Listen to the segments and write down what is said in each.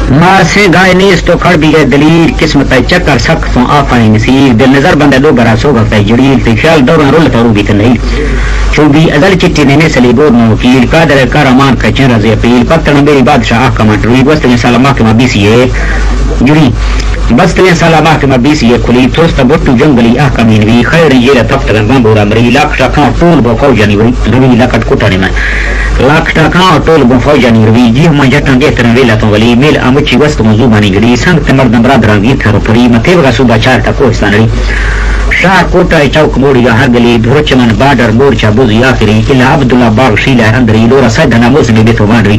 مار سے گائے نیس تو کھڑ بھی گئے دلیل قسمت چکر سخت تو آفائیں نصیر دل نظر بندہ دو برا سو گفتا جڑیل تی خیال دوران رول تارو بھی تنہی چوبی ازل چٹی نینے سلی بود نو وکیل قادر کار امان کا چین رضی اپیل پتر نبیری بادشاہ آکمان روی وستگین سالا محکمہ بیسی ہے جڑی بستگین سالا محکمہ بیسی ہے کھلی توستا بوٹو جنگلی آکمین وی خیر جیلہ تفتگن بامبورا مری لاکھ شاکان طول بو فوجانی روی لکت کٹانی میں لاکھ ٹاکاں ٹول گو فوجانی روی جی ہم جٹن گے ترن ویلا تو ولی میل امچی وست مزوبانی گری سنگ تمر دمرا دران گیر کرو پری متیو کا صوبہ چار تا کوہستان ری شاہ کوٹا چوک موڑی گا ہر گلی دھرچمن بارڈر مورچا بوزی آخری الا عبداللہ باغ شیلہ اندری لورا سیدنا موسمی بیتو بانڈری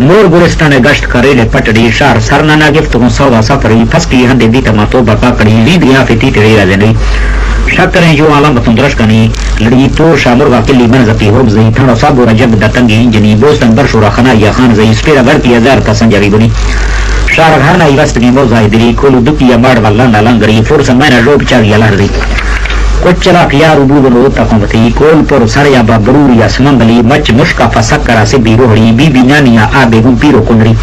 نور گلستان گشت کریلے پٹڑی شار سرنانا گفت کو سودا سفری پھسکی ہندے دیتا ما توبہ کاکڑی لید گیا فی تیتے ریرا زنری شکریں جو عالم بطن درشکنی لڑی تور شاہ مرغا کلی منزتی ہوب زی تھنو سابو رجب دتنگی انجنی بوستن برشورا خنائی خان زی سپیرا گرتی ازار تا سنجاوی بنی شار گھرنا ایوستگی موزائی دلی کولو دکی مار واللانڈا لنگری فورسن مینہ روب چاگی الہر دی کچھ چراک یارو بودلو تقومتی کول پر سریا با بروریا سمنگلی مچ مشکا فسکرا سی بی روحڑی بی بی نانیا آبے گم پیرو کنری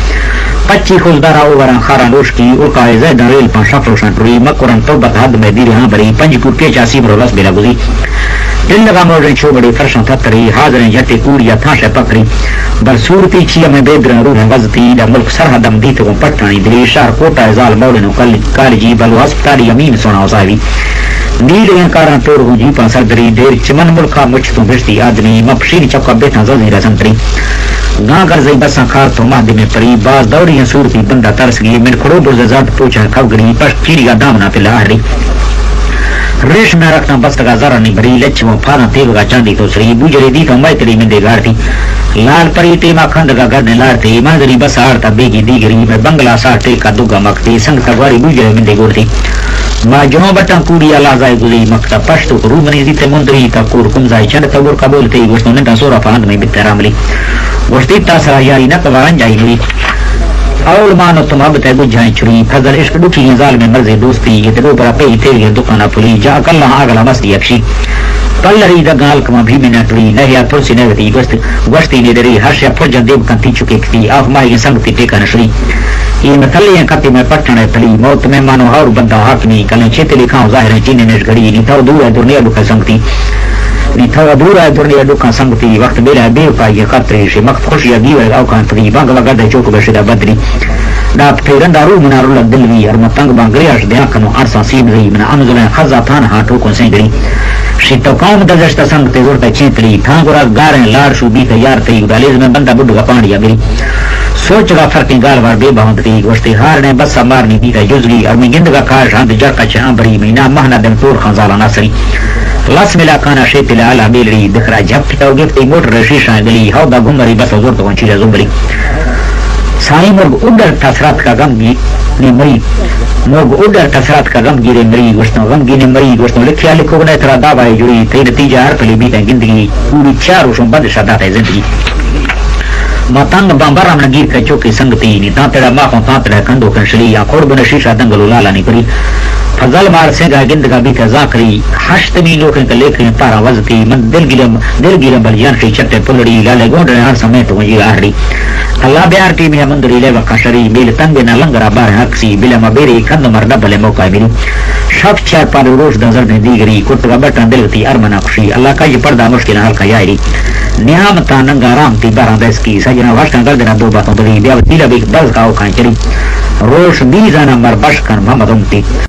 پچی خوزدارا اووران خاران روشکی اوکای زیدن ریل پان شف روشن پوری مکرن توبت حد میں دیری ہاں بری پنج پور پیچا سی برولس بلا گزی دل لگا موڑن چوبڑی فرشن تتری حاضرن جتے کوریا تھانش پکری بر صورتی چیا میں بیدرن روح وزتی دا ملک سرحدم دیتے کو پٹانی دلی شار کوٹا ازال موڑنو کالجی بلو ہسپتالی امین سونا وزاوی نیل انکاران طور ہو جی پانسر دری دیر چمن ملکا مچ تو بھشتی آدمی مپشین چوکا بیٹھا زلنی رسن تری گاں گرزی بساں خار تو مادی میں پری باز دوری ہیں صورتی بندہ ترس گئی من کھڑو برز زاد پوچھا کھو گری پشت چیری کا دامنا پہ لاہری ریش میں رکھنا بست کا ذرا نہیں بری لچ وہ پھانا تیو کا چاندی تو سری بوجری دی تو میتری میں دے گار تھی لال پری تیما کھند کا گرنے لار تھی مانزری بس آرتا بیگی دیگری میں بنگلہ سار ٹیل کا دگا مکتی سنگ تگواری بوجری میں دے گور تھی ما جنو بٹن کوڑی اللہ زائی گلی مکتا پشتو کرو منی دیتے مندری تا کور کمزائی چند تبور قبولتی گوشتو ننتا سورا پاند میں بترام لی گوشتی تاسرا یاری نکوارن جائی لی اول مانو تم اب تے بجھائیں چری فضل عشق دکھی ظالم میں مرضی دوستی یہ تلو برا پی تیری دکانا پلی جا کل آگلا مستی اکشی پلری دا گال کما بھی میں نٹری لہیا تلسی نگتی گوشتی نیدری ہرشیا پھرجن دیب کنتی چکے کتی آف مائی سنگتی ٹیکا نشری یہ مثلیاں کتی میں پٹھنے تلی موت میں مانو ہور بندہ حاکمی کلیں چھتے لکھاؤں ظاہر چینے نش گھڑی نیتاو دور ہے دنیا دکھا سنگتی نیتاو دور ہے دنیا دکھا سنگتی وقت میرا بیو پائی خطری شی مقت خوشی دیوے اوکان پری بانگ وگرد چوک بشدہ بدری داپ پھیرن دارو منا رولت دلوی اور مطنگ بانگریاش دیاnkanu عرصان سیم رہی منا امزلیں خزا تھان ہاں ٹوکن سنگری شیطو قوم دزشتا سنگتے زورتا چینتری تھان گورا گاریں لار شو بیتا یار تی ادالیز میں بندہ بڑھو گا پانڈیا میری سوچ گا فرقی گالوار بے باہندتی گوشتی ہارنے بسا مارنی دیتا جزگی اور میں گندگا کاش ہاند جرکا چہاں بری مینا مہنا دن پور خانزالا ناصری لس ملا کانا شیطل آلہ بیلری دکھرا جھپٹا و گفتی موٹر رشیشان گلی ہاو دا گھمری بس زورتا ونچیلا زمبری سائی مرگ اڈر تاثرات کا غم گی مری مرگ اڈر تاثرات کا غم گیرے مری گوشتوں غم گینے مری گوشتوں لکھیا لکھو گنے ترا دعوی جڑی تی نتیجہ ہر پلی بیتا گندگی پوری چار روشوں بند شدات ہے زندگی ماتنگ بامبارام نگیر کا چوکی سنگتی نی تانتڑا ماخوں تانتڑا کندو کنشلی یا قربن شیشہ دنگلو لالا نی پری فضل مار سنگا گندگا بھی کا ذاکری ہشتمی لوکن کا لیکھیں پارا وزتی من دل گیلم بلیان شی چٹے پلڑی لالے گونڈنے ہر سمیت مجھے آہری اللہ بیار ٹی میں مندری لے وقا شری بیل تنگے نہ لنگرا بار حقسی بلا مبیری کند مرد بلے موقع میری شف چار پار روش دنظر میں دیگری کٹگا بٹن دلتی ارمنا خوشی اللہ کا یہ پردہ مشکل حل کا یائری نیامتا ننگا رامتی باران دیس کی سجنا واشتن گردنا دو باتوں بلی بیاو تیلا بیک بز کاؤ کھائیں چری روش بیزانا مر بشکن محمد امتی